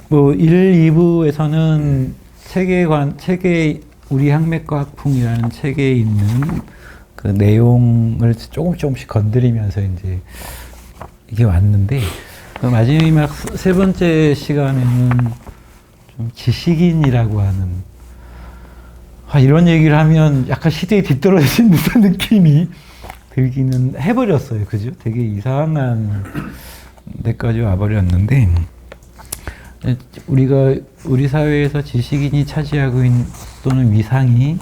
뭐 1, 2부에서는 책의 우리 학맥과학풍이라는 책에 있는 그 내용을 조금씩 건드리면서 이제 이게 왔는데, 그 마지막 세 번째 시간에는 좀 지식인이라고 하는, 이런 얘기를 하면 약간 시대에 뒤떨어진 듯한 느낌이 들기는 해버렸어요. 그죠? 되게 이상한 데까지 와버렸는데, 우리 사회에서 지식인이 차지하고 있는 또는 위상이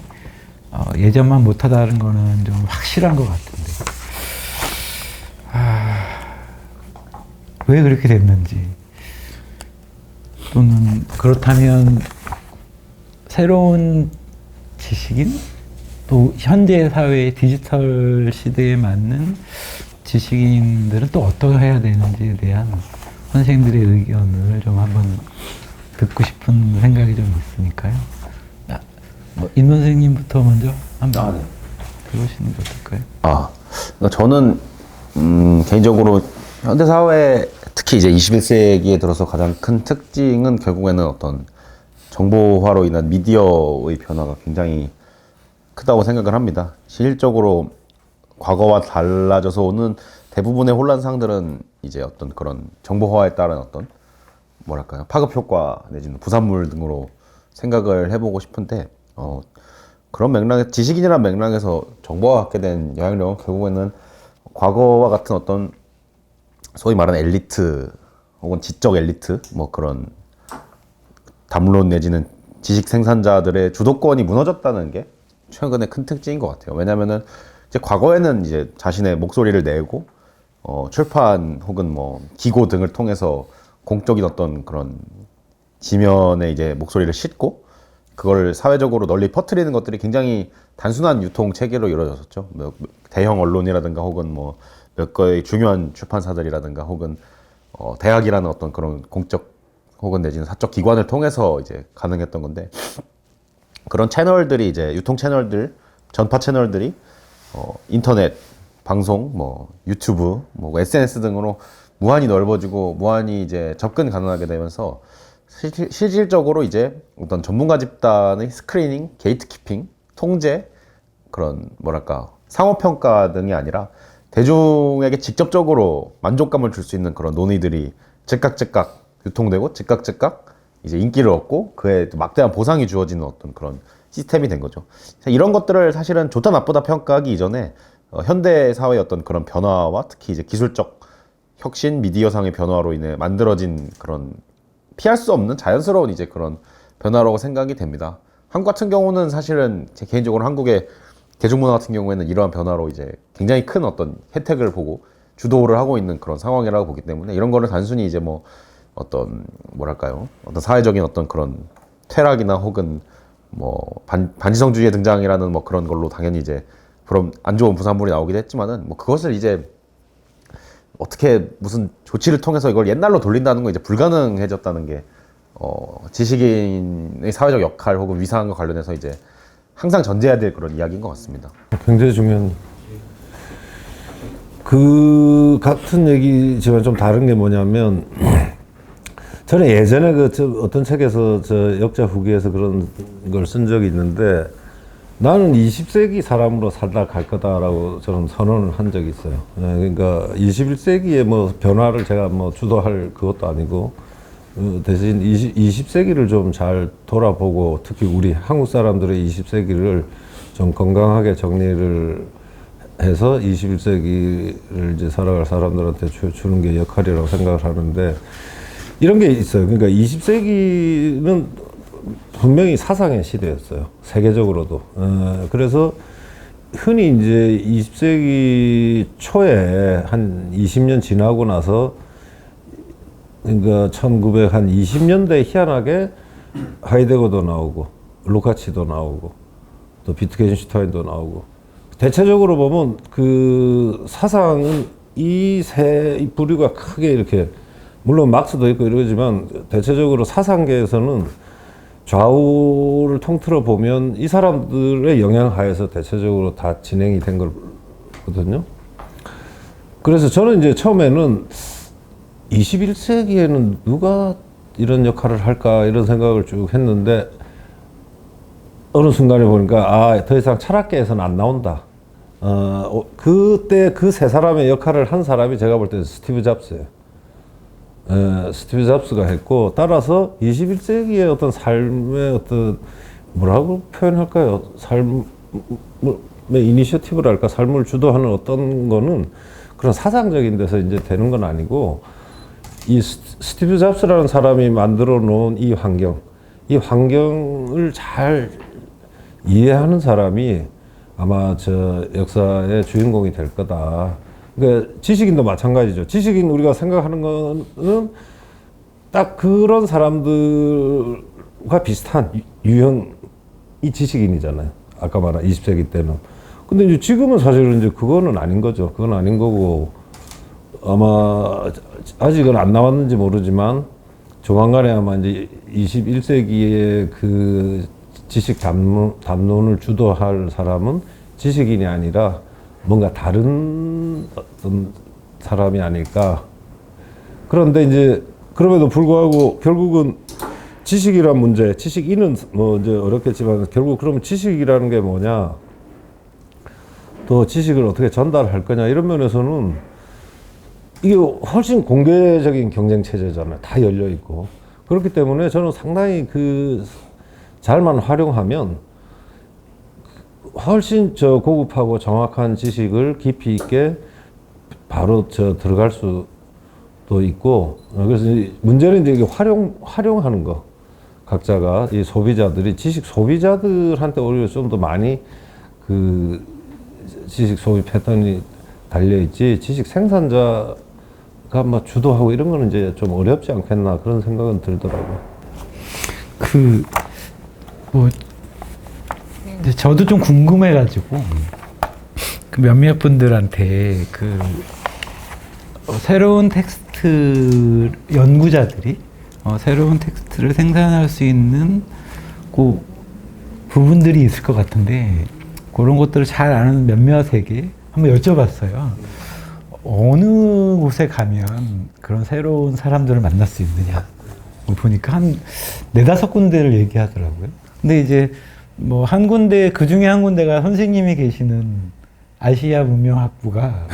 예전만 못하다는 거는 좀 확실한 것 같은데, 왜 그렇게 됐는지, 또는 그렇다면 새로운 지식인? 또 현대 사회의 디지털 시대에 맞는 지식인들은 또 어떻게 해야 되는지에 대한 선생님들의 의견을 좀 한번 듣고 싶은 생각이 좀 있으니까요. 임 선생님부터 먼저 한번 들어보시는 게 어떨까요? 그러니까 저는 개인적으로 현대 사회, 특히 이제 21세기에 들어서 가장 큰 특징은 결국에는 어떤 정보화로 인한 미디어의 변화가 굉장히 크다고 생각을 합니다. 실질적으로 과거와 달라져서 오는 대부분의 혼란상들은 이제 어떤 그런 정보화에 따른 어떤 뭐랄까요, 파급 효과 내지는 부산물 등으로 생각을 해보고 싶은데, 그런 맥락에, 지식인이라는 맥락에서 정보가 갖게 된 영향력은 결국에는 과거와 같은 어떤 소위 말하는 엘리트 혹은 지적 엘리트, 뭐 그런 담론 내지는 지식 생산자들의 주도권이 무너졌다는 게 최근의 큰 특징인 것 같아요. 왜냐면은 이제 과거에는 이제 자신의 목소리를 내고 출판 혹은 뭐 기고 등을 통해서 공적인 어떤 그런 지면에 이제 목소리를 싣고 그걸 사회적으로 널리 퍼뜨리는 것들이 굉장히 단순한 유통 체계로 이루어졌었죠. 뭐 대형 언론이라든가 혹은 뭐 몇 거의 중요한 출판사들이라든가 혹은 대학이라는 어떤 그런 공적 혹은 내지는 사적 기관을 통해서 이제 가능했던 건데, 그런 채널들이 이제 유통 채널들, 전파 채널들이 인터넷, 방송, 뭐 유튜브, 뭐 SNS 등으로 무한히 넓어지고 무한히 이제 접근 가능하게 되면서 실질적으로 이제 어떤 전문가 집단의 스크리닝, 게이트키핑, 통제, 그런 뭐랄까 상호평가 등이 아니라 대중에게 직접적으로 만족감을 줄 수 있는 그런 논의들이 즉각 유통되고 즉각 이제 인기를 얻고 그에 막대한 보상이 주어지는 어떤 그런 시스템이 된 거죠. 이런 것들을 사실은 좋다 나쁘다 평가하기 이전에 현대 사회의 어떤 그런 변화와 특히 이제 기술적 혁신, 미디어상의 변화로 인해 만들어진 그런 피할 수 없는 자연스러운 이제 그런 변화라고 생각이 됩니다. 한국 같은 경우는 사실은 제 개인적으로 한국의 대중문화 같은 경우에는 이러한 변화로 이제 굉장히 큰 어떤 혜택을 보고 주도를 하고 있는 그런 상황이라고 보기 때문에, 이런 거를 단순히 이제 뭐 어떤 뭐랄까요, 어떤 사회적인 어떤 그런 퇴락이나 혹은 뭐 반지성주의의 등장이라는 뭐 그런 걸로 당연히 이제 그런 안 좋은 부산물이 나오기도 했지만은, 뭐 그것을 이제 어떻게 무슨 조치를 통해서 이걸 옛날로 돌린다는 건 이제 불가능해졌다는 게 지식인의 사회적 역할 혹은 위상과 관련해서 이제 항상 전제해야 될 그런 이야기인 것 같습니다. 굉장히 중요한, 그 같은 얘기지만 좀 다른 게 뭐냐면, 저는 예전에 어떤 책에서 역자 후기에서 그런 걸 쓴 적이 있는데, 나는 20세기 사람으로 살다 갈 거다라고 저는 선언을 한 적이 있어요. 그러니까 21세기의 뭐 변화를 제가 뭐 주도할 그것도 아니고, 대신 20세기를 좀 잘 돌아보고, 특히 우리 한국 사람들의 20세기를 좀 건강하게 정리를 해서 21세기를 이제 살아갈 사람들한테 주는 게 역할이라고 생각을 하는데, 이런 게 있어요. 그러니까 20세기는 분명히 사상의 시대였어요. 세계적으로도. 그래서 흔히 이제 20세기 초에 한 20년 지나고 나서, 그러니까 1920년대 희한하게 하이데거도 나오고 루카치도 나오고 또 비트겐슈타인도 나오고, 대체적으로 보면 그 사상은 이 세 부류가 크게 이렇게, 물론 막스도 있고 이러지만 대체적으로 사상계에서는 좌우를 통틀어 보면 이 사람들의 영향 하에서 대체적으로 다 진행이 된 거거든요. 그래서 저는 이제 처음에는 21세기에는 누가 이런 역할을 할까 이런 생각을 쭉 했는데 어느 순간에 보니까 더 이상 철학계에서는 안 나온다. 그때 그 세 사람의 역할을 한 사람이 제가 볼 때는 스티브 잡스예요. 스티브 잡스가 했고 따라서 21세기의 어떤 삶의 어떤 뭐라고 표현할까요? 삶의 이니셔티브랄까 삶을 주도하는 어떤 거는 그런 사상적인 데서 이제 되는 건 아니고 이 스티브 잡스라는 사람이 만들어 놓은 이 환경을 잘 이해하는 사람이 아마 저 역사의 주인공이 될 거다. 그러니까 지식인도 마찬가지죠. 지식인 우리가 생각하는 거는 딱 그런 사람들과 비슷한 유형이 지식인이잖아요. 아까 말한 20세기 때는. 근데 이제 지금은 사실은 이제 그거는 아닌 거죠. 그건 아닌 거고 아마 아직은 안 나왔는지 모르지만 조만간에 아마 이제 21세기의 그 지식 담론을 주도할 사람은 지식인이 아니라 뭔가 다른 어떤 사람이 아닐까. 그런데 이제 그럼에도 불구하고 결국은 지식이란 문제, 지식인은 뭐 이제 어렵겠지만 결국 그러면 지식이라는 게 뭐냐, 또 지식을 어떻게 전달할 거냐 이런 면에서는 이게 훨씬 공개적인 경쟁 체제잖아요. 다 열려 있고. 그렇기 때문에 저는 상당히 그 잘만 활용하면 훨씬 저 고급하고 정확한 지식을 깊이 있게 바로 들어갈 수도 있고, 그래서 문제는 이제 이게 활용하는 거. 각자가 이 소비자들이 지식 소비자들한테 오히려 좀 더 많이 그 지식 소비 패턴이 달려 있지 지식 생산자가 막 주도하고 이런 거는 이제 좀 어렵지 않겠나 그런 생각은 들더라고요. 저도 좀 궁금해가지고 그 몇몇 분들한테 새로운 텍스트 연구자들이 새로운 텍스트를 생산할 수 있는 그 부분들이 있을 것 같은데 그런 것들을 잘 아는 몇몇에게 한번 여쭤봤어요. 어느 곳에 가면 그런 새로운 사람들을 만날 수 있느냐. 보니까 한 4-5군데를 얘기하더라고요. 근데 이제 뭐 한 군데, 그 중에 한 군데가 선생님이 계시는 아시아 문명학부가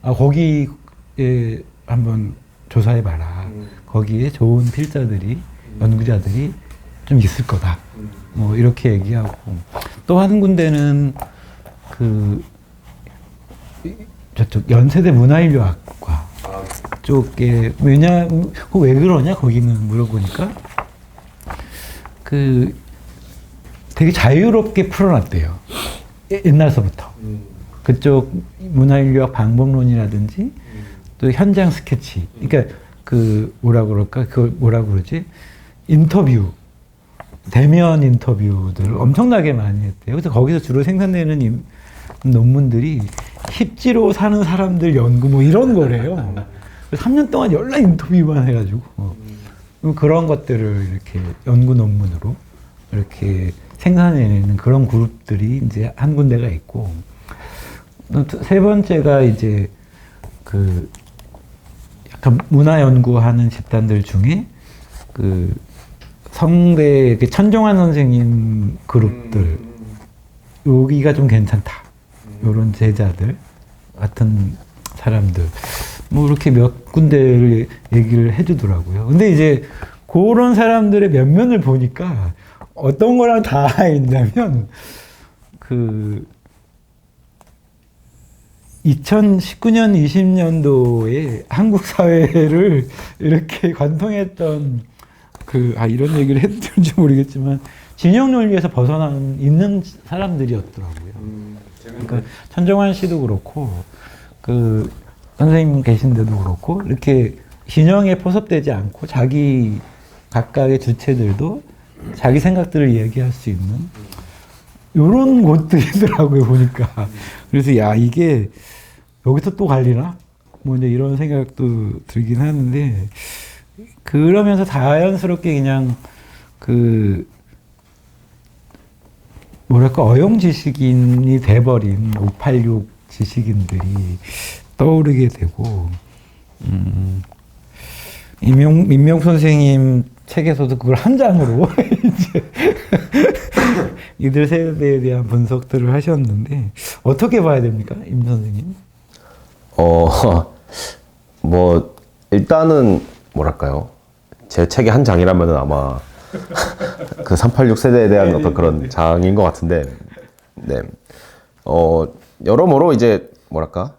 거기에 한번 조사해봐라. 거기에 좋은 필자들이, 연구자들이 좀 있을 거다. 뭐 이렇게 얘기하고 또 한 군데는 저쪽 연세대 문화인류학과 쪽에 왜 그러냐 거기는 물어보니까 되게 자유롭게 풀어놨대요. 옛날서부터. 그쪽 문화인류학 방법론이라든지 또 현장 스케치. 그러니까 뭐라 그러지? 인터뷰. 대면 인터뷰들을 엄청나게 많이 했대요. 그래서 거기서 주로 생산되는 논문들이 힙지로 사는 사람들 연구 뭐 이런 거래요. 3년 동안 연락 인터뷰만 해가지고 그런 것들을 이렇게 연구 논문으로 이렇게 생산해내는 그런 그룹들이 이제 한 군데가 있고, 세 번째가 이제 약간 문화 연구하는 집단들 중에 성대 천정환 선생님 그룹들 여기가 좀 괜찮다. 이런 제자들 같은 사람들 뭐 이렇게 몇 군데를 얘기를 해주더라고요. 근데 이제 그런 사람들의 면면을 보니까 어떤 거랑 다 있냐면 2019년 20년도에 한국 사회를 이렇게 관통했던 이런 얘기를 해도 되는지 모르겠지만 진영 논리에서 벗어나는 있는 사람들이었더라고요. 그러니까 천정환 씨도 그렇고 선생님 계신 데도 그렇고 이렇게 진영에 포섭되지 않고 자기 각각의 주체들도 자기 생각들을 얘기할 수 있는 이런 곳들이더라고요 보니까. 그래서 이게 여기서 또 갈리나? 뭐 이제 이런 생각도 들긴 하는데, 그러면서 자연스럽게 그냥 뭐랄까 어용 지식인이 돼버린 586 지식인들이 떠오르게 되고, 임명 선생님 책에서도 그걸 한 장으로 이제 이들 세대에 대한 분석들을 하셨는데 어떻게 봐야 됩니까, 임 선생님? 뭐 일단은 뭐랄까요? 제 책의 한 장이라면은 아마 그 386 세대에 대한 어떤 그런 장인 것 같은데, 네. 여러모로 이제 뭐랄까?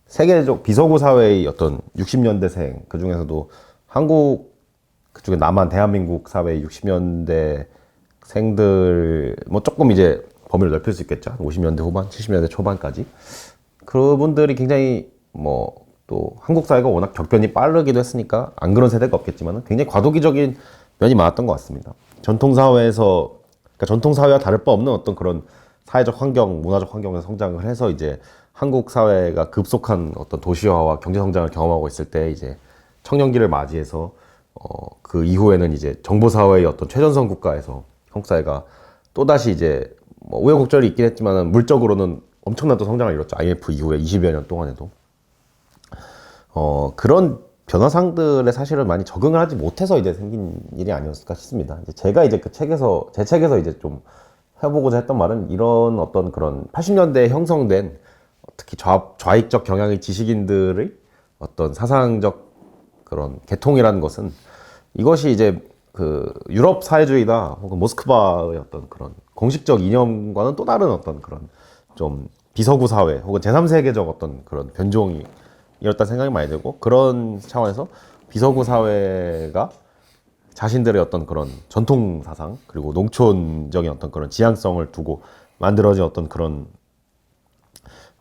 세계적 비서구 사회의 어떤 60년대생, 그 중에서도 한국, 그쪽에 남한 대한민국 사회의 60년대 생들, 뭐 조금 이제 범위를 넓힐 수 있겠죠. 50년대 후반, 70년대 초반까지. 그분들이 굉장히 뭐 또 한국 사회가 워낙 격변이 빠르기도 했으니까 안 그런 세대가 없겠지만 굉장히 과도기적인 면이 많았던 것 같습니다. 전통사회에서, 그러니까 전통사회와 다를 바 없는 어떤 그런 사회적 환경, 문화적 환경에서 성장을 해서 이제 한국 사회가 급속한 어떤 도시화와 경제 성장을 경험하고 있을 때 이제 청년기를 맞이해서 그 이후에는 이제 정보사회의 어떤 최전선 국가에서 한국 사회가 또다시 이제 뭐 우여곡절이 있긴 했지만은 물적으로는 엄청난 또 성장을 이뤘죠. IMF 이후에 20여 년 동안에도. 그런 변화상들에 사실은 많이 적응을 하지 못해서 이제 생긴 일이 아니었을까 싶습니다. 이제 제가 이제 그 책에서, 제 책에서 이제 좀 해보고자 했던 말은 이런 어떤 그런 80년대에 형성된 특히 좌익적 경향의 지식인들의 어떤 사상적 그런 계통이라는 것은 이것이 이제 그 유럽 사회주의나 혹은 모스크바의 어떤 그런 공식적 이념과는 또 다른 어떤 그런 좀 비서구 사회 혹은 제3세계적 어떤 그런 변종이 이렇다 생각이 많이 들고, 그런 차원에서 비서구 사회가 자신들의 어떤 그런 전통 사상 그리고 농촌적인 어떤 그런 지향성을 두고 만들어진 어떤 그런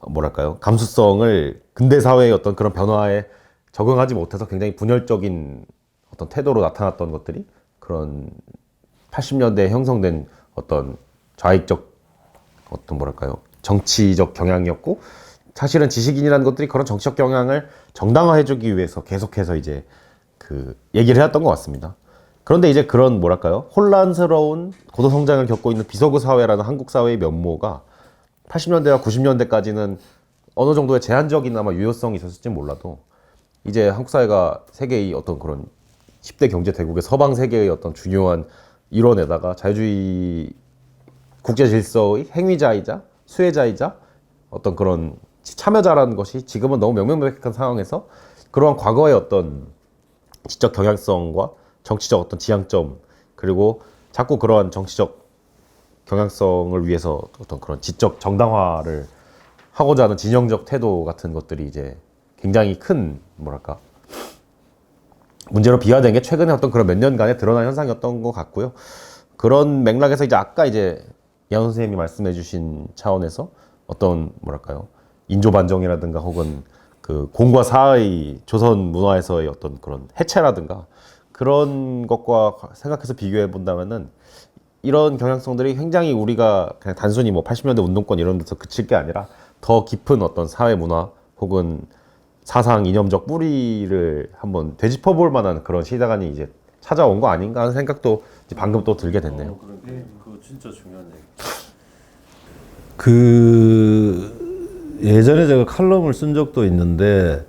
뭐랄까요, 감수성을 근대 사회의 어떤 그런 변화에 적응하지 못해서 굉장히 분열적인 어떤 태도로 나타났던 것들이 그런 80년대에 형성된 어떤 좌익적 어떤 뭐랄까요, 정치적 경향이었고, 사실은 지식인이라는 것들이 그런 정치적 경향을 정당화해주기 위해서 계속해서 이제 그 얘기를 해왔던 것 같습니다. 그런데 이제 그런 뭐랄까요, 혼란스러운 고도 성장을 겪고 있는 비서구 사회라는 한국 사회의 면모가 80년대와 90년대까지는 어느 정도의 제한적인 아마 유효성이 있었을지 몰라도 이제 한국 사회가 세계의 어떤 그런 10대 경제 대국의 서방 세계의 어떤 중요한 일원에다가 자유주의 국제 질서의 행위자이자 수혜자이자 어떤 그런 참여자라는 것이 지금은 너무 명명백백한 상황에서 그러한 과거의 어떤 지적 경향성과 정치적 어떤 지향점, 그리고 자꾸 그러한 정치적 경향성을 위해서 어떤 그런 지적 정당화를 하고자 하는 진영적 태도 같은 것들이 이제 굉장히 큰 뭐랄까 문제로 비화된 게 최근에 어떤 그런 몇 년간에 드러난 현상이었던 것 같고요. 그런 맥락에서 이제 아까 이제 이한원 선생님이 말씀해주신 차원에서 어떤 뭐랄까요, 인조반정이라든가 혹은 그 공과 사의 조선 문화에서의 어떤 그런 해체라든가 그런 것과 생각해서 비교해 본다면은 이런 경향성들이 굉장히 우리가 그냥 단순히 뭐 80년대 운동권 이런 데서 그칠 게 아니라 더 깊은 어떤 사회 문화 혹은 사상 이념적 뿌리를 한번 되짚어 볼 만한 그런 시대관이 이제 찾아온 거 아닌가 하는 생각도 이제 방금 또 들게 됐네요. 그거 진짜 중요한 얘기. 그 예전에 제가 칼럼을 쓴 적도 있는데,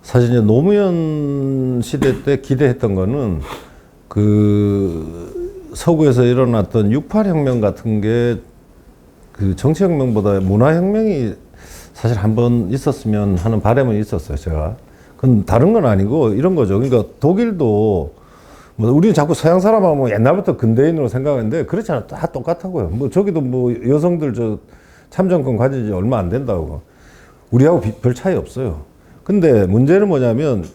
사실 이제 노무현 시대 때 기대했던 거는 그 서구에서 일어났던 68혁명 같은 게 그 정치혁명보다 문화혁명이 사실 한번 있었으면 하는 바람은 있었어요, 제가. 그건 다른 건 아니고 이런 거죠. 그러니까 독일도 뭐 우리는 자꾸 서양 사람하고 뭐 옛날부터 근대인으로 생각하는데 그렇지 않아. 다 똑같다고요. 뭐 저기도 뭐 여성들 저 참정권 가진 지 얼마 안 된다고. 우리하고 별 차이 없어요. 근데 문제는 뭐냐면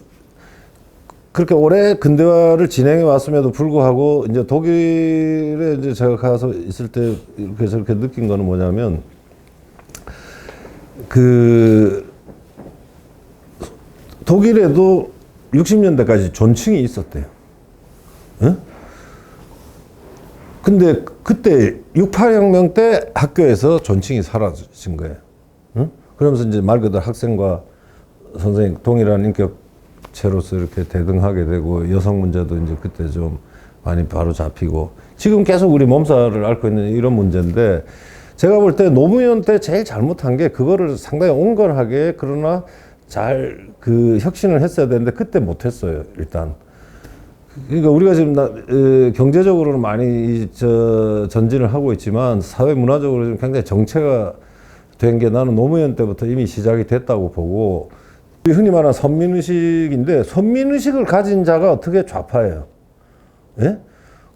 그렇게 오래 근대화를 진행해 왔음에도 불구하고 이제 독일에 이제 제가 가서 있을 때 이렇게 저렇게 느낀 거는 뭐냐면 그 독일에도 60년대까지 존칭이 있었대요. 응? 근데 그때 68혁명 때 학교에서 존칭이 사라진 거예요. 응? 그러면서 이제 말 그대로 학생과 선생님 동일한 인격체로서 이렇게 대등하게 되고 여성 문제도 이제 그때 좀 많이 바로 잡히고 지금 계속 우리 몸살을 앓고 있는 이런 문제인데, 제가 볼 때 노무현 때 제일 잘못한 게 그거를 상당히 온건하게 그러나 잘 그 혁신을 했어야 되는데 그때 못했어요. 일단 그러니까 우리가 지금 경제적으로는 많이 전진을 하고 있지만 사회 문화적으로 좀 굉장히 정체가 된 게 나는 노무현 때부터 이미 시작이 됐다고 보고 흔히 말하는 선민의식인데 선민의식을 가진 자가 어떻게 좌파예요? 예?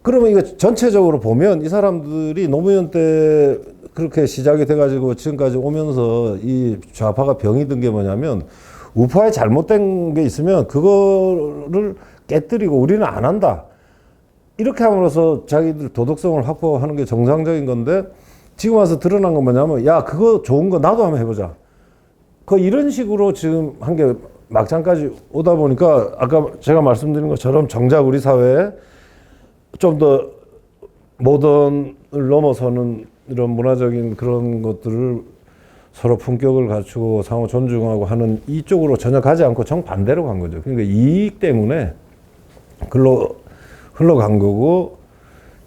그러면 이거 전체적으로 보면 이 사람들이 노무현 때 그렇게 시작이 돼가지고 지금까지 오면서 이 좌파가 병이 든 게 뭐냐면 우파에 잘못된 게 있으면 그거를 깨뜨리고 우리는 안 한다. 이렇게 함으로써 자기들 도덕성을 확보하는 게 정상적인 건데 지금 와서 드러난 건 뭐냐면 야 그거 좋은 거 나도 한번 해보자. 이런 식으로 지금 한 게 막장까지 오다 보니까 아까 제가 말씀드린 것처럼 정작 우리 사회에 좀 더 모던을 넘어서는 이런 문화적인 그런 것들을 서로 품격을 갖추고 상호 존중하고 하는 이쪽으로 전혀 가지 않고 정반대로 간 거죠. 그러니까 이익 때문에 흘러간 거고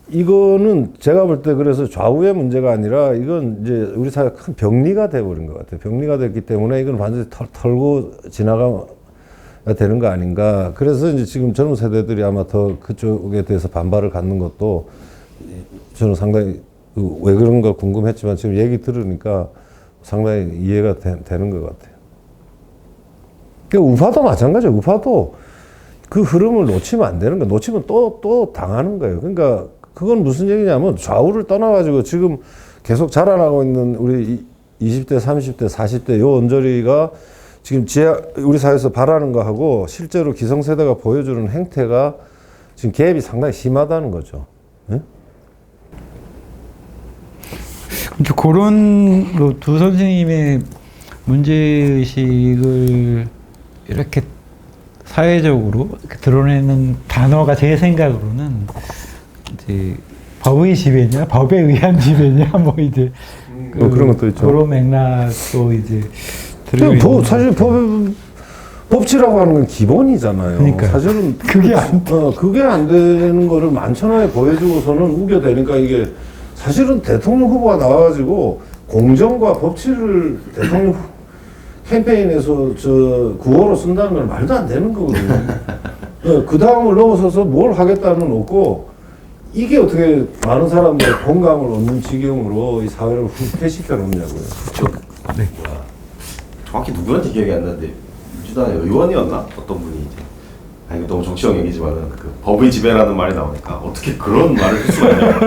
이거는 제가 볼 때 그래서 좌우의 문제가 아니라 이건 이제 우리 사회 큰 병리가 돼버린 것 같아요. 병리가 됐기 때문에 이건 완전히 털고 지나가야 되는 거 아닌가. 그래서 이제 지금 젊은 세대들이 아마 더 그쪽에 대해서 반발을 갖는 것도 저는 상당히 왜 그런가 궁금했지만 지금 얘기 들으니까 상당히 이해가 되는 것 같아요. 그러니까 우파도 마찬가지예요. 우파도 그 흐름을 놓치면 안 되는 거예요. 놓치면 또 당하는 거예요. 그러니까 그건 무슨 얘기냐면 좌우를 떠나가지고 지금 계속 자라나고 있는 우리 20대, 30대, 40대 요 언저리가 지금 우리 사회에서 바라는 거하고 실제로 기성세대가 보여주는 행태가 지금 갭이 상당히 심하다는 거죠. 네? 그런 두 선생님의 문제의식을 이렇게 사회적으로 이렇게 드러내는 단어가 제 생각으로는 이제 법의 지배냐, 법에 의한 지배냐, 뭐 이제 그런 것도 있죠. 그런 맥락도 이제 들어있는. 사실 법치라고 하는 건 기본이잖아요. 그러니까 사실은 그게 그게 안 되는 거를 만천하에 보여주고서는 우겨대니까 이게 사실은 대통령 후보가 나와가지고 공정과 법치를 대통령 캠페인에서 구호로 쓴다는 건 말도 안 되는 거거든요. 그 다음을 넘어서서 뭘 하겠다는 없고 이게 어떻게 많은 사람들의 공감을 얻는 지경으로 이 사회를 후퇴시켜 놓냐고요. 네. 정확히 누구한테 기억이 안 나는데 민주당의 의원이었나? 어떤 분이 이제 아니 이거 너무 정치적 얘기지만은 그 법의 지배라는 말이 나오니까 어떻게 그런 말을 할 수가 있냐?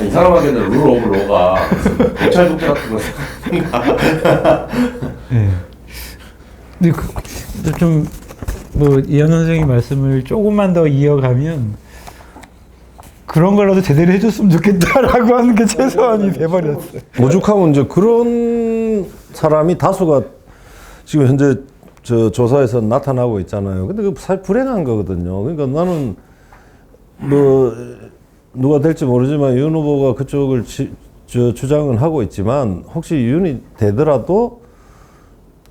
이 사람한테는 룰 오브 로가 경찰 독재 같은 거 생각한가? 네. 근데 뭐 이현 선생님 말씀을 조금만 더 이어가면 그런 걸로도 제대로 해줬으면 좋겠다라고 하는 게 최소한이 돼버렸어요. 오죽하면 이제 그런 사람이 다수가 지금 현재 조사에서 나타나고 있잖아요. 근데 그 사실 불행한 거거든요. 그러니까 나는 뭐 누가 될지 모르지만 윤 후보가 그쪽을 주장은 하고 있지만 혹시 윤이 되더라도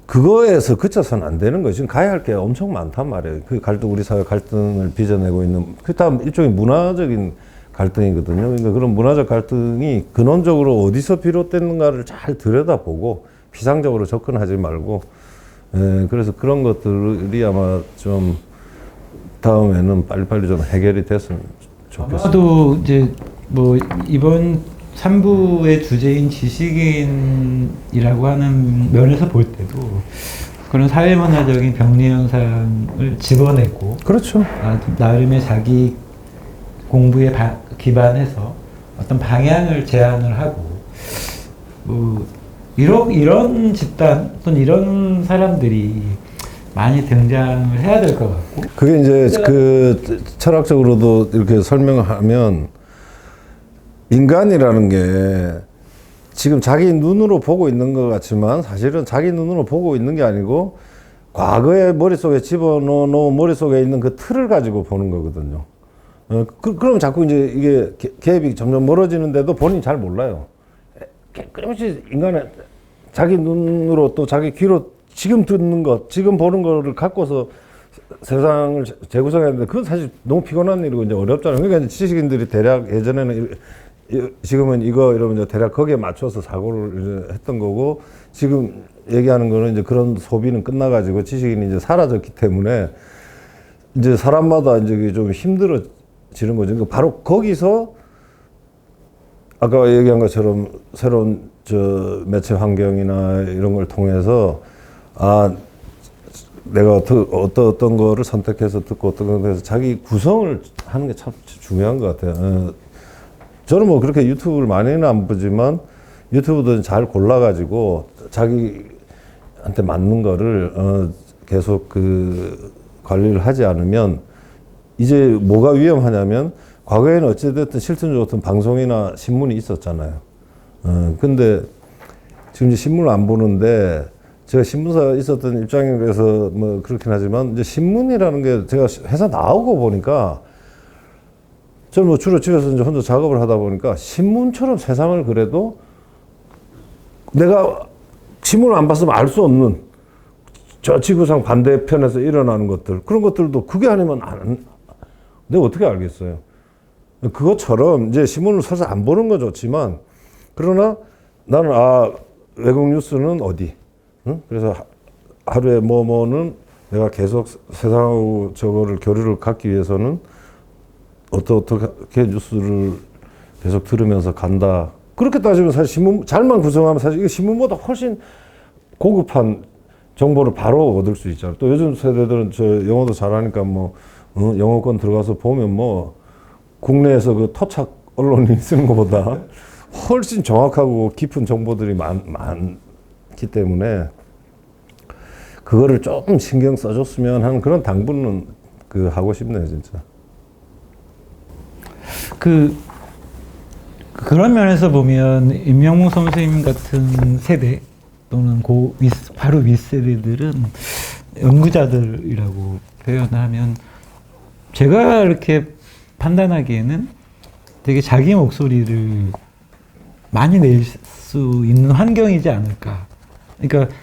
그거에서 그쳐서는 안 되는 거예요. 지금 가야 할 게 엄청 많단 말이에요. 그 갈등, 우리 사회 갈등을 빚어내고 있는, 그 다음 일종의 문화적인 갈등이거든요. 그러니까 그런 문화적 갈등이 근원적으로 어디서 비롯됐는가를 잘 들여다보고 피상적으로 접근하지 말고, 그래서 그런 것들이 아마 좀 다음에는 빨리빨리 좀 해결이 됐으면 좋겠습니다. 아마도 이제 뭐 이번 3부의 주제인 지식인이라고 하는 면에서 볼 때도 그런 사회문화적인 병리 현상을 집어내고 그렇죠. 나름의 자기 공부에 기반해서 어떤 방향을 제안을 하고 뭐 이런 집단 또는 이런 사람들이 많이 등장을 해야 될 것 같고 그게 이제 그 철학적으로도 이렇게 설명하면 인간이라는 게 지금 자기 눈으로 보고 있는 것 같지만 사실은 자기 눈으로 보고 있는 게 아니고 과거에 머릿속에 집어넣은 머릿속에 있는 그 틀을 가지고 보는 거거든요. 그럼 자꾸 이제 이게 갭이 점점 멀어지는데도 본인이 잘 몰라요. 끊임없이 인간은 자기 눈으로 또 자기 귀로 지금 듣는 것, 지금 보는 거를 갖고서 세상을 재구성해야 되는데 그건 사실 너무 피곤한 일이고 이제 어렵잖아요. 그러니까 지식인들이 대략 예전에는 지금은 이거 이러면 대략 거기에 맞춰서 사고를 했던 거고 지금 얘기하는 거는 이제 그런 소비는 끝나가지고 지식인이 이제 사라졌기 때문에 이제 사람마다 이제 그게 좀 힘들어지는 거죠. 그러니까 바로 거기서 아까 얘기한 것처럼 새로운 저 매체 환경이나 이런 걸 통해서 아 내가 어떤 거를 선택해서 듣고 어떤 거에서 자기 구성을 하는 게 참 중요한 것 같아요. 저는 뭐 그렇게 유튜브를 많이는 안 보지만 유튜브도 잘 골라가지고 자기한테 맞는 거를 계속 그 관리를 하지 않으면 이제 뭐가 위험하냐면 과거에는 어찌됐든 실질적으로 어떤 방송이나 신문이 있었잖아요. 근데 지금 이제 신문을 안 보는데 제가 신문사에 있었던 입장이라서 뭐 그렇긴 하지만 이제 신문이라는 게 제가 회사 나오고 보니까 저는 뭐 주로 집에서 이제 혼자 작업을 하다 보니까 신문처럼 세상을 그래도 내가 신문을 안 봤으면 알 수 없는 저 지구상 반대편에서 일어나는 것들 그런 것들도 그게 아니면 내가 어떻게 알겠어요. 그것처럼 이제 신문을 사실 안 보는 건 좋지만 그러나 나는 외국 뉴스는 어디 그래서 하루에 뭐는 내가 계속 세상하고 저거를 교류를 갖기 위해서는 어떻게 뉴스를 계속 들으면서 간다. 그렇게 따지면 사실 신문 잘만 구성하면 사실 이거 신문보다 훨씬 고급한 정보를 바로 얻을 수 있잖아요. 또 요즘 세대들은 저 영어도 잘하니까 뭐 영어권 들어가서 보면 뭐 국내에서 그 토착 언론이 쓰는 것보다 훨씬 정확하고 깊은 정보들이 많기 때문에 그거를 조금 신경 써줬으면 하는 그런 당부는 그 하고 싶네요, 진짜. 그런 면에서 보면 임영웅 선생님 같은 세대 또는 바로 윗세대들은 연구자들이라고 표현하면 제가 이렇게 판단하기에는 되게 자기 목소리를 많이 낼 수 있는 환경이지 않을까. 그러니까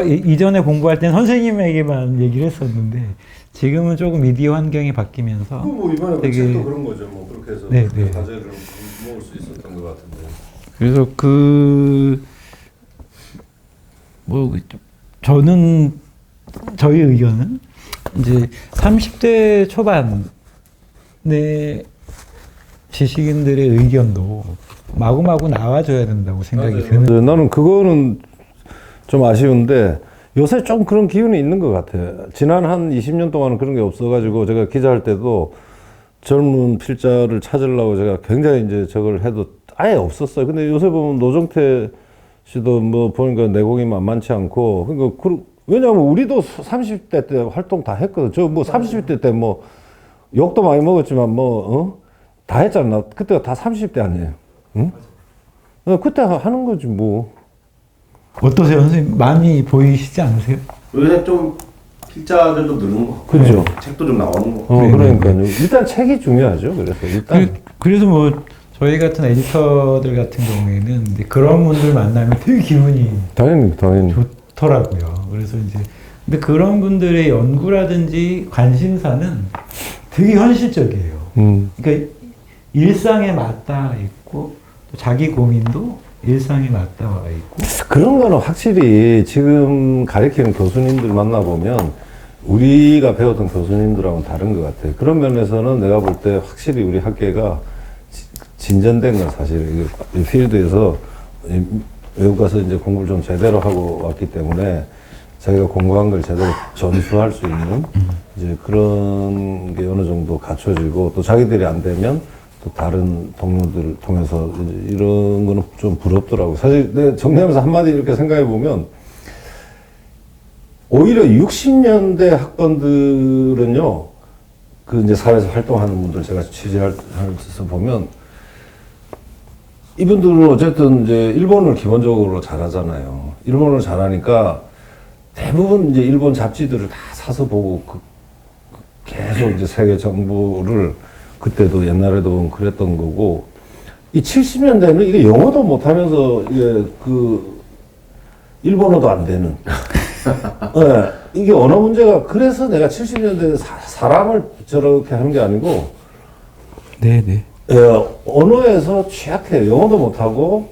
이전에 공부할 땐 선생님에게만 얘기를 했었는데 지금은 조금 미디어 환경이 바뀌면서 뭐 이번에 되게 책도 그런 거죠. 뭐 그렇게 해서 네. 과제를 모을 수 있었던 것 같은데. 그래서 저희 의견은 이제 30대 초반의 지식인들의 의견도 마구마구 나와줘야 된다고 생각이 드는. 나는 그거는 좀 아쉬운데 요새 좀 그런 기운이 있는 것 같아요. 지난 한 20년 동안은 그런 게 없어가지고 제가 기자할 때도 젊은 필자를 찾으려고 제가 굉장히 이제 저걸 해도 아예 없었어요. 근데 요새 보면 노정태 씨도 뭐 보니까 내공이 만만치 않고 그러니까 왜냐하면 우리도 30대 때 활동 다 했거든. 저 뭐 30대 때 뭐 욕도 많이 먹었지만 다 했잖아. 그때가 다 30대 아니에요. 응? 그때 하는 거지 뭐. 어떠세요, 선생님? 많이 보이시지 않으세요? 요새 좀 필자들도 느는 거. 그죠. 책도 좀 나오는 거. 그러니까요. 일단 책이 중요하죠. 그래서 일단. 그래서 뭐 저희 같은 에디터들 같은 경우에는 이제 그런 분들 만나면 되게 기분이 당연히. 좋더라고요. 그래서 이제 근데 그런 분들의 연구라든지 관심사는 되게 현실적이에요. 그러니까 일상에 맞닿아 있고 또 자기 고민도 일상에 맞닿아 있고 그런 거는 확실히 지금 가르치는 교수님들 만나보면 우리가 배웠던 교수님들하고는 다른 것 같아요. 그런 면에서는 내가 볼 때 확실히 우리 학계가 진전된 건 사실이에요. 이 필드에서 외국 가서 이제 공부를 좀 제대로 하고 왔기 때문에 자기가 공부한 걸 제대로 전수할 수 있는 이제 그런 게 어느 정도 갖춰지고 또 자기들이 안 되면 또 다른 동료들을 통해서 이제 이런 거는 좀 부럽더라고요. 사실 내가 정리하면서 한마디 이렇게 생각해 보면 오히려 60년대 학번들은요, 그 이제 사회에서 활동하는 분들 제가 취재하면서 보면 이분들은 어쨌든 이제 일본을 기본적으로 잘하잖아요. 일본을 잘하니까 대부분 이제 일본 잡지들을 다 사서 보고 계속 이제 세계 정보를 그때도 옛날에도 그랬던 거고 이 70년대는 이게 영어도 못하면서 이게 그 일본어도 안 되는 네, 이게 언어 문제가 그래서 내가 70년대 사람을 저렇게 하는 게 아니고 네네 언어에서 취약해요. 영어도 못하고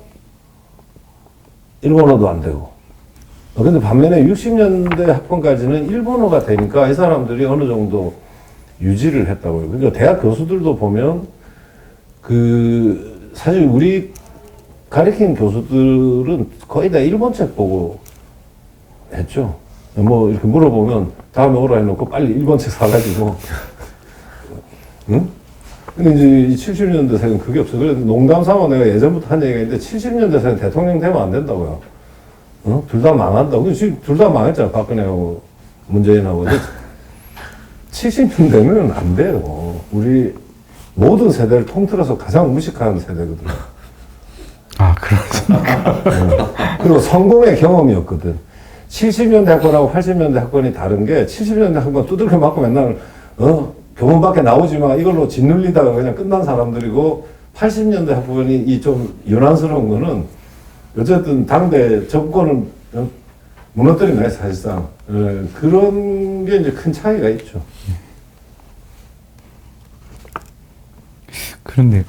일본어도 안 되고 근데 반면에 60년대 학번까지는 일본어가 되니까 이 사람들이 어느 정도 유지를 했다고요. 그러니까 대학 교수들도 보면 그 사실 우리 가르친 교수들은 거의 다 일본 책 보고 했죠. 뭐 이렇게 물어보면 다음에 오라 해놓고 빨리 일본 책 사가지고 응? 근데 이제 70년대생은 그게 없어. 그래서 농담 삼아 내가 예전부터 한 얘기가 있는데 70년대생은 대통령 되면 안 된다고요. 어? 둘 다 망한다고. 지금 둘 다 망했잖아. 박근혜하고 문재인하고. 70년대면 안 돼요. 우리 모든 세대를 통틀어서 가장 무식한 세대거든요. 아, 그렇습니까? 그리고 성공의 경험이 없거든. 70년대 학번하고 80년대 학번이 다른 게 70년대 학번 두들겨 맞고 맨날 교문 밖에 나오지 마 이걸로 짓눌리다가 그냥 끝난 사람들이고 80년대 학번이 이 좀 유난스러운 거는 어쨌든 당대 정권을 무너뜨린 거예요 사실상. 그런 게 이제 큰 차이가 있죠. 그런데요.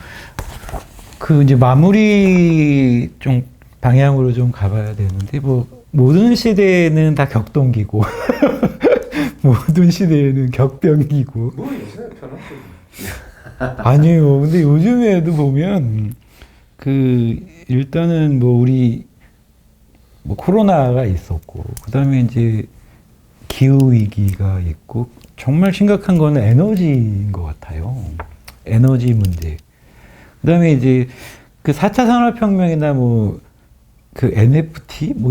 그 이제 마무리 좀 방향으로 좀 가봐야 되는데 뭐 모든 시대는 다 격동기고 모든 시대에는 격변기고. 뭐 요새 편하죠. 아니에요. 근데 요즘에도 보면 그 일단은 뭐 우리 뭐 코로나가 있었고 그다음에 이제 기후 위기가 있고 정말 심각한 거는 에너지인 것 같아요. 에너지 문제. 그다음에 이제 그 4차 산업혁명이나 뭐 그 NFT 뭐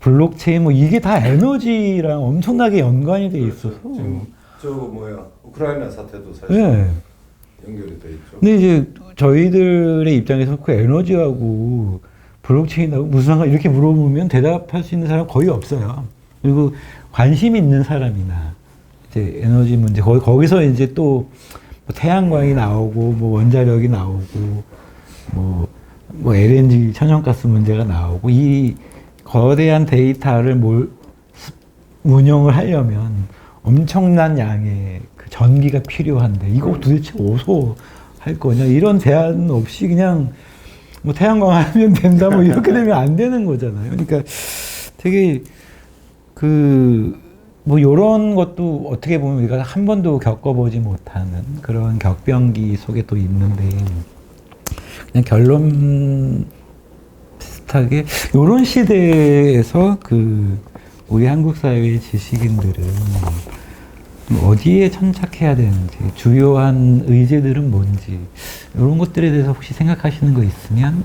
블록체인 뭐 이게 다 에너지랑 엄청나게 연관이 돼 있어서. 지금 저거 뭐야 우크라이나 사태도 사실 네. 연결이 돼 있죠. 근데 이제 저희들의 입장에서 그 에너지하고 블록체인하고 무슨 상관 이렇게 물어보면 대답할 수 있는 사람 거의 없어요. 그리고 관심 있는 사람이나 이제 에너지 문제 거기서 이제 또 뭐 태양광이 나오고 뭐 원자력이 나오고 뭐 LNG 천연가스 문제가 나오고 이 거대한 데이터를 운영을 하려면 엄청난 양의 그 전기가 필요한데 이거 도대체 어디서 할 거냐 이런 제한 없이 그냥 뭐 태양광 하면 된다 뭐 이렇게 되면 안 되는 거잖아요. 그러니까 되게 뭐 요런 것도 어떻게 보면 우리가 한 번도 겪어보지 못하는 그런 격변기 속에 또 있는데 그냥 결론 비슷하게 요런 시대에서 그 우리 한국 사회의 지식인들은 어디에 천착해야 되는지 주요한 의제들은 뭔지 이런 것들에 대해서 혹시 생각하시는 거 있으면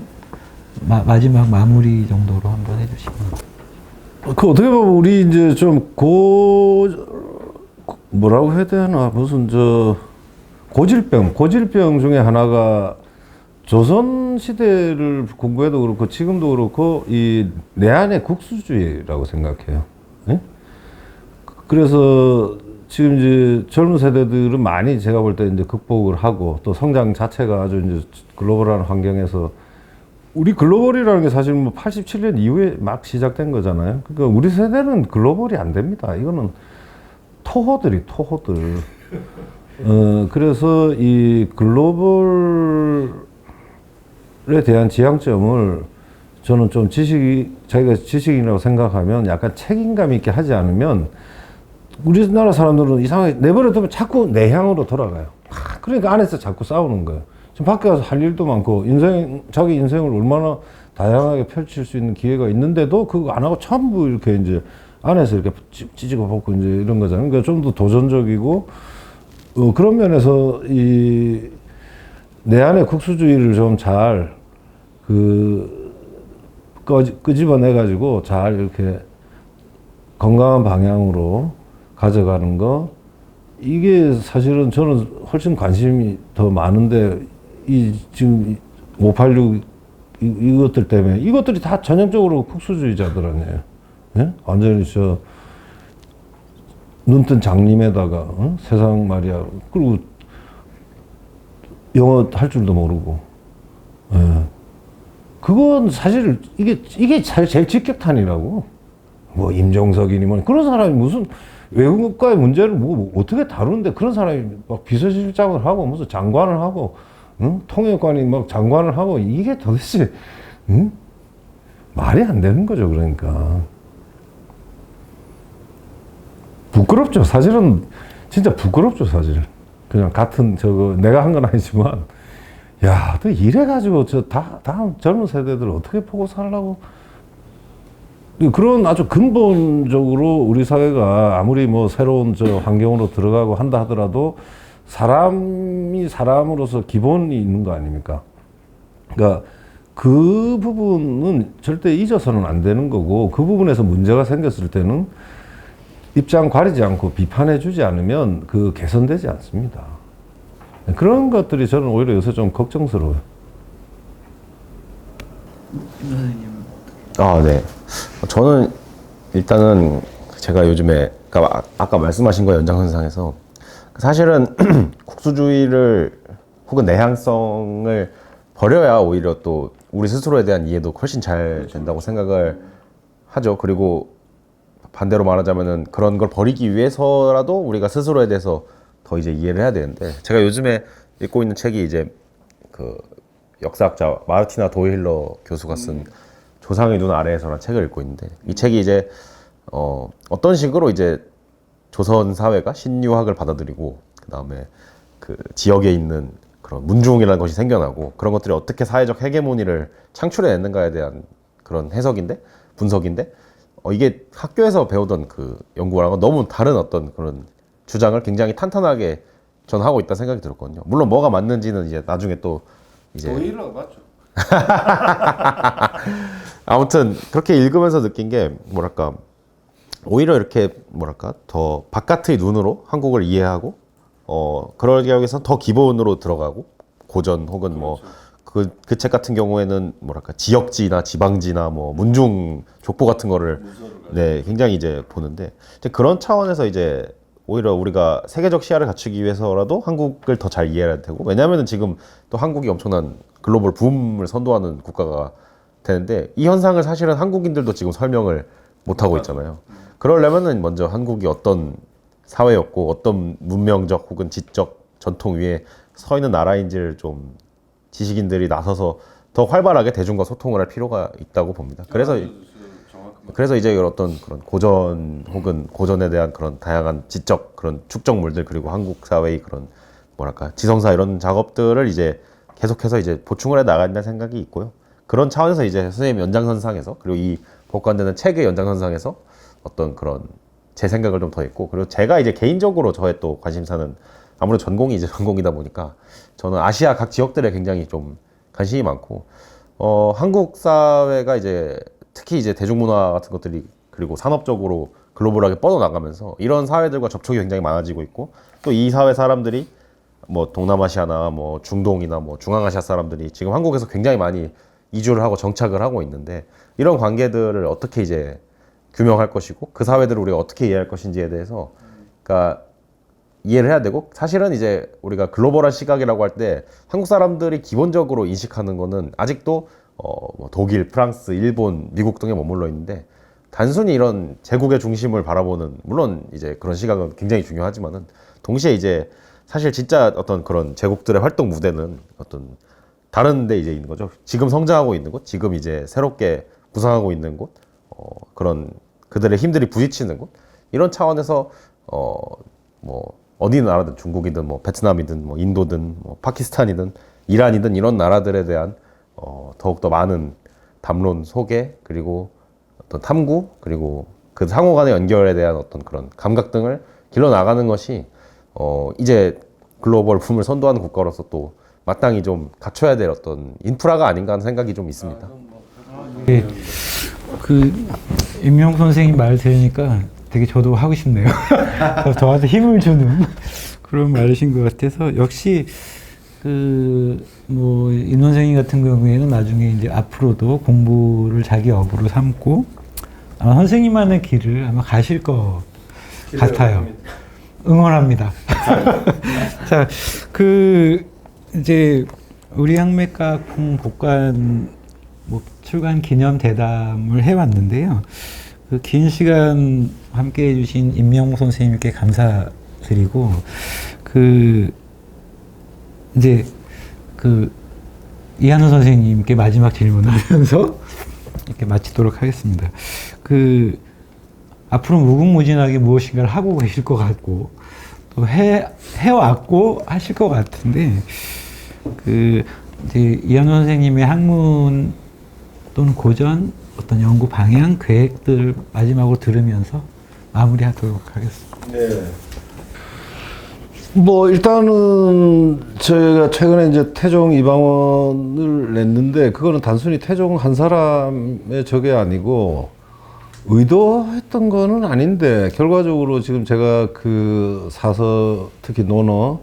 마지막 마무리 정도로 한번 해주시면. 그 어떻게 보면 우리 이제 좀 뭐라고 해야 되나 무슨 고질병 중에 하나가 조선 시대를 공부해도 그렇고 지금도 그렇고 이 내 안의 국수주의라고 생각해요. 예? 그래서 지금 이제 젊은 세대들은 많이 제가 볼 때 이제 극복을 하고 또 성장 자체가 아주 이제 글로벌한 환경에서 우리 글로벌이라는 게 사실 뭐 87년 이후에 막 시작된 거잖아요. 그러니까 우리 세대는 글로벌이 안 됩니다. 이거는 토호들. 그래서 이 글로벌에 대한 지향점을 저는 좀 자기가 지식인이라고 생각하면 약간 책임감 있게 하지 않으면 우리나라 사람들은 이상하게 내버려두면 자꾸 내향으로 돌아가요. 그러니까 안에서 자꾸 싸우는 거예요. 지금 밖에 가서 할 일도 많고 자기 인생을 얼마나 다양하게 펼칠 수 있는 기회가 있는데도 그거 안 하고 전부 이렇게 이제 안에서 이렇게 찌지고 볶고 이제 이런 거잖아요. 그러니까 좀 더 도전적이고 그런 면에서 내 안의 국수주의를 좀 잘 끄집어내 가지고 잘 이렇게 건강한 방향으로 가져가는 거 이게 사실은 저는 훨씬 관심이 더 많은데 지금 586 이것들 때문에 이것들이 다 전형적으로 국수주의자들 아니에요. 예? 완전히 눈뜬 장님에다가 세상 말이야. 그리고 영어 할 줄도 모르고. 예. 그건 사실 이게 제일 직격탄이라고. 뭐 임종석이니 뭐 그런 사람이 무슨 외국과의 문제를 뭐 어떻게 다루는데 그런 사람이 막 비서실장을 하고 무슨 장관을 하고 통역관이 막 장관을 하고 이게 도대체 말이 안 되는 거죠. 그러니까 부끄럽죠. 사실은 진짜 부끄럽죠, 사실. 그냥 같은 저거 내가 한 건 아니지만, 야, 너 이래가지고 저 다음 젊은 세대들 어떻게 보고 살라고? 그런 아주 근본적으로 우리 사회가 아무리 뭐 새로운 저 환경으로 들어가고 한다 하더라도 사람이 사람으로서 기본이 있는 거 아닙니까? 그러니까 그 부분은 절대 잊어서는 안 되는 거고, 그 부분에서 문제가 생겼을 때는 입장 가리지 않고 비판해 주지 않으면 그 개선되지 않습니다. 그런 것들이 저는 오히려 요새 좀 걱정스러워요. 아, 네. 저는 일단은 제가 요즘에 아까 말씀하신 거 연장선상에서 사실은 국수주의를 혹은 내향성을 버려야 오히려 또 우리 스스로에 대한 이해도 훨씬 잘 된다고 생각을 하죠. 그리고 반대로 말하자면은 그런 걸 버리기 위해서라도 우리가 스스로에 대해서 더 이제 이해를 해야 되는데, 제가 요즘에 읽고 있는 책이 이제 그 역사학자 마르티나 도일러 교수가 쓴 조상의 눈 아래에서라는 책을 읽고 있는데, 이 책이 이제 어떤 식으로 이제 조선 사회가 신유학을 받아들이고 그 다음에 그 지역에 있는 그런 문중이라는 것이 생겨나고 그런 것들이 어떻게 사회적 헤게모니를 창출해냈는가에 대한 그런 해석인데, 분석인데, 이게 학교에서 배우던 그 연구랑은 너무 다른 어떤 그런 주장을 굉장히 탄탄하게 전 하고 있다 생각이 들었거든요. 물론 뭐가 맞는지는 이제 나중에 또 이제 도일러가 맞죠. 아무튼 그렇게 읽으면서 느낀 게 뭐랄까, 오히려 이렇게 뭐랄까 더 바깥의 눈으로 한국을 이해하고 그러기 위해서 더 기본으로 들어가고, 고전 혹은 뭐 그 책 같은 경우에는 뭐랄까 지역지나 지방지나 뭐 문중 족보 같은 거를 네 굉장히 이제 보는데, 이제 그런 차원에서 이제 오히려 우리가 세계적 시야를 갖추기 위해서라도 한국을 더 잘 이해해야 되고, 왜냐하면 지금 또 한국이 엄청난 글로벌 붐을 선도하는 국가가 되는데, 이 현상을 사실은 한국인들도 지금 설명을 못 하고 있잖아요. 그러려면은 먼저 한국이 어떤 사회였고 어떤 문명적 혹은 지적 전통 위에 서 있는 나라인지를 좀 지식인들이 나서서 더 활발하게 대중과 소통을 할 필요가 있다고 봅니다. 그래서 이제 어떤 그런 고전 혹은 고전에 대한 그런 다양한 지적 그런 축적물들, 그리고 한국 사회의 그런 뭐랄까 지성사 이런 작업들을 이제 계속해서 이제 보충을 해 나간다는 생각이 있고요. 그런 차원에서 이제 선생님 연장선상에서, 그리고 이 복관되는 책의 연장선상에서 어떤 그런 제 생각을 좀 더 했고, 그리고 제가 이제 개인적으로 저의 또 관심사는 아무래도 전공이 이제 전공이다 보니까 저는 아시아 각 지역들에 굉장히 좀 관심이 많고, 한국 사회가 이제 특히 이제 대중문화 같은 것들이 그리고 산업적으로 글로벌하게 뻗어나가면서 이런 사회들과 접촉이 굉장히 많아지고 있고, 또 이 사회 사람들이 뭐 동남아시아나 뭐 중동이나 뭐 중앙아시아 사람들이 지금 한국에서 굉장히 많이 이주를 하고 정착을 하고 있는데, 이런 관계들을 어떻게 이제 규명할 것이고 그 사회들을 우리가 어떻게 이해할 것인지에 대해서 그러니까 이해를 해야 되고, 사실은 이제 우리가 글로벌한 시각이라고 할 때 한국 사람들이 기본적으로 인식하는 거는 아직도 뭐 독일, 프랑스, 일본, 미국 등에 머물러 있는데, 단순히 이런 제국의 중심을 바라보는, 물론 이제 그런 시각은 굉장히 중요하지만은 동시에 이제 사실 진짜 어떤 그런 제국들의 활동 무대는 어떤 다른 데 이제 있는 거죠. 지금 성장하고 있는 곳, 지금 이제 새롭게 구상하고 있는 곳, 그런 그들의 힘들이 부딪히는 곳, 이런 차원에서 뭐 어디 나라든 중국이든 뭐 베트남이든 뭐 인도든 뭐 파키스탄이든 이란이든 이런 나라들에 대한 더욱더 많은 담론 소개, 그리고 어떤 탐구, 그리고 그 상호 간의 연결에 대한 어떤 그런 감각 등을 길러 나가는 것이 이제 글로벌 붐을 선도하는 국가로서 또 마땅히 좀 갖춰야 될 어떤 인프라가 아닌가 하는 생각이 좀 있습니다. 네, 그 임용 선생님 말 들으니까 되게 저도 하고 싶네요. 저한테 힘을 주는 그런 말이신 것 같아서, 역시 그 뭐 임 선생님 같은 경우에는 나중에 이제 앞으로도 공부를 자기 업으로 삼고 아마 선생님만의 길을 아마 가실 것 같아요. 응원합니다. 자, 그 이제 우리 학맥가공 복관 뭐 출간 기념 대담을 해왔는데요. 그 긴 시간 함께 해주신 임명호 선생님께 감사드리고, 그 이제 그 이한우 선생님께 마지막 질문을 하면서 이렇게 마치도록 하겠습니다. 그 앞으로 무궁무진하게 무엇인가를 하고 계실 것 같고, 해왔고 하실 것 같은데, 이제 이현우 선생님의 학문 또는 고전 어떤 연구 방향 계획들 마지막으로 들으면서 마무리하도록 하겠습니다. 네. 뭐 일단은 저희가 최근에 이제 태종 이방원을 냈는데 그거는 단순히 태종 한 사람의 적이 아니고 의도했던 거는 아닌데 결과적으로 지금 제가 그 사서 특히 논어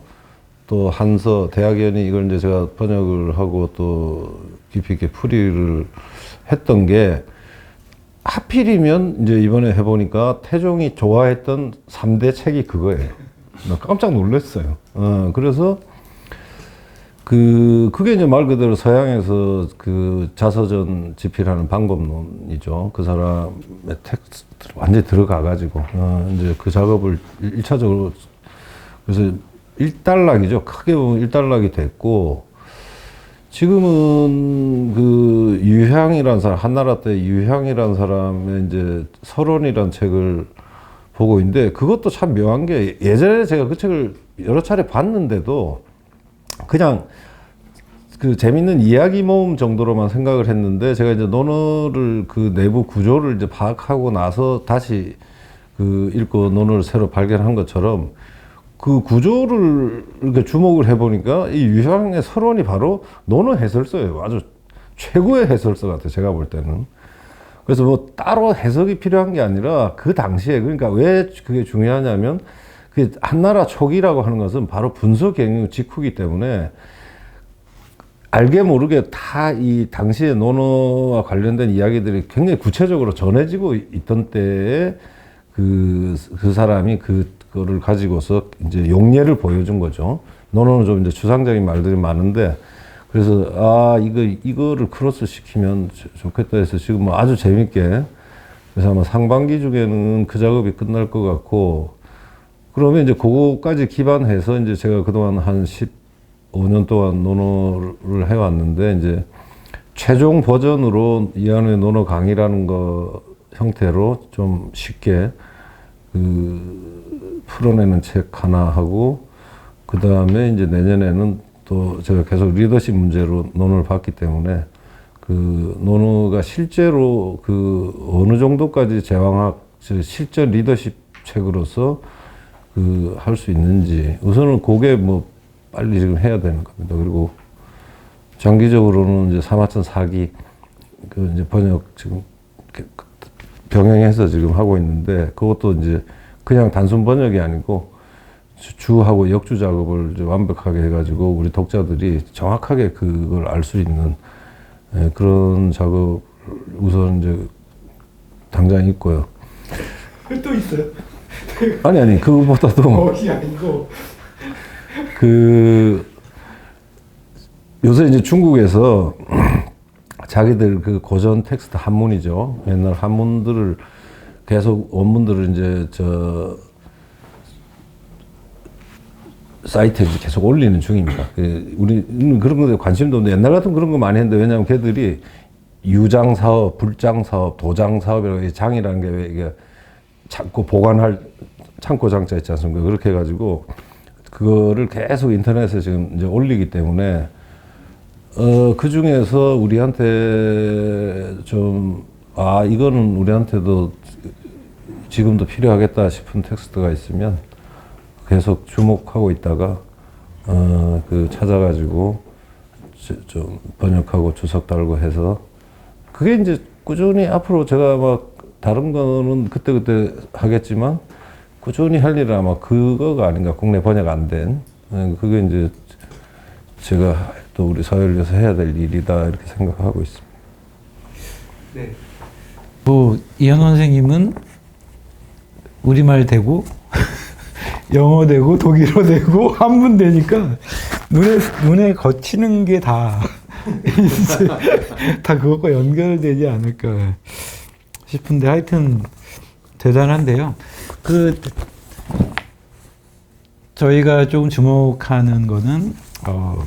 또 한서 대학연이 이걸 이제 제가 번역을 하고 또 깊이 있게 풀이를 했던 게 하필이면 이제 이번에 해보니까 태종이 좋아했던 3대 책이 그거예요. 나 깜짝 놀랐어요. 그래서 그게 이제 말 그대로 서양에서 그 자서전 집필하는 방법론이죠. 그 사람의 텍스트 완전히 들어가가지고, 이제 그 작업을 1차적으로, 그래서 일단락이죠. 크게 보면 일단락이 됐고, 지금은 그 유향이라는 사람, 한나라 때 유향이라는 사람의 이제 서론이라는 책을 보고 있는데, 그것도 참 묘한 게 예전에 제가 그 책을 여러 차례 봤는데도 그냥 그 재밌는 이야기 모음 정도로만 생각을 했는데, 제가 이제 논어를 그 내부 구조를 이제 파악하고 나서 다시 그 읽고 논어를 새로 발견한 것처럼 그 구조를 이렇게 주목을 해보니까 이 유향의 서론이 바로 논어 해설서예요. 아주 최고의 해설서 같아요. 제가 볼 때는. 그래서 뭐 따로 해석이 필요한 게 아니라 그 당시에, 그러니까 왜 그게 중요하냐면 그 한나라 초기라고 하는 것은 바로 분서경영 직후이기 때문에 알게 모르게 다 이 당시의 논어와 관련된 이야기들이 굉장히 구체적으로 전해지고 있던 때에 그 사람이 그거를 가지고서 이제 용례를 보여준 거죠. 논어는 좀 이제 추상적인 말들이 많은데, 그래서 이거를 크로스 시키면 좋겠다 해서 지금 뭐 아주 재밌게, 그래서 아마 상반기 중에는 그 작업이 끝날 것 같고, 그러면 이제 그거까지 기반해서 이제 제가 그동안 한 15년 동안 논어를 해왔는데, 이제 최종 버전으로 이한우의 논어 강의라는 거 형태로 좀 쉽게 풀어내는 책 하나 하고, 그 다음에 이제 내년에는 또 제가 계속 리더십 문제로 논어를 봤기 때문에 그 논어가 실제로 그 어느 정도까지 제왕학, 실전 리더십 책으로서 그 할 수 있는지 우선은 그게 뭐 빨리 지금 해야 되는 겁니다. 그리고 장기적으로는 이제 사마천 4기 그 이제 번역 지금 병행해서 지금 하고 있는데, 그것도 이제 그냥 단순 번역이 아니고 주하고 역주 작업을 이제 완벽하게 해가지고 우리 독자들이 정확하게 그걸 알 수 있는 그런 작업 우선 이제 당장 있고요. 또 있어요? 아니 그거보다도 아니고 요새 이제 중국에서 자기들 그 고전 텍스트 한문이죠. 옛날 한문들을 계속 원문들을 이제 사이트에 계속 올리는 중입니다. 우리는 그런 거에 관심도 없는데 옛날 같으면 그런 거 많이 했는데, 왜냐하면 걔들이 유장 사업, 불장 사업, 도장 사업이라고, 장이라는 게 왜 이게 창고 보관할 창고 장자 있지 않습니까? 그렇게 해가지고 그거를 계속 인터넷에 지금 이제 올리기 때문에 그 중에서 우리한테 좀 이거는 우리한테도 지금도 필요하겠다 싶은 텍스트가 있으면 계속 주목하고 있다가 찾아가지고 좀 번역하고 주석 달고 해서 그게 이제 꾸준히 앞으로 제가 막 다른 거는 그때그때 하겠지만 꾸준히 할 일은 아마 그거가 아닌가. 국내 번역 안 된 그게 이제 제가 또 우리 사회를 위해서 해야 될 일이다 이렇게 생각하고 있습니다. 네. 뭐 이현우 선생님은 우리말 되고 영어 되고 독일어 되고 한문 되니까 눈에 거치는 게 다 이제 다 그것과 연결되지 않을까 싶은데, 하여튼 대단한데요. 저희가 조금 주목하는 거는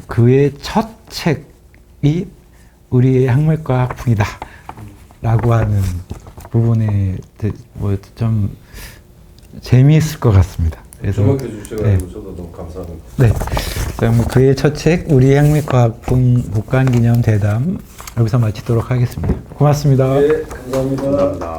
그의 첫 책이 우리의 학문과 학풍이다라고 하는 부분에 뭐 좀 재미있을 것 같습니다. 그래서 주셔가지고 저도 너무 감사합니다. 네. 그럼 그의 첫 책 우리 핵미과학품 복간기념 대담 여기서 마치도록 하겠습니다. 고맙습니다. 네, 감사합니다.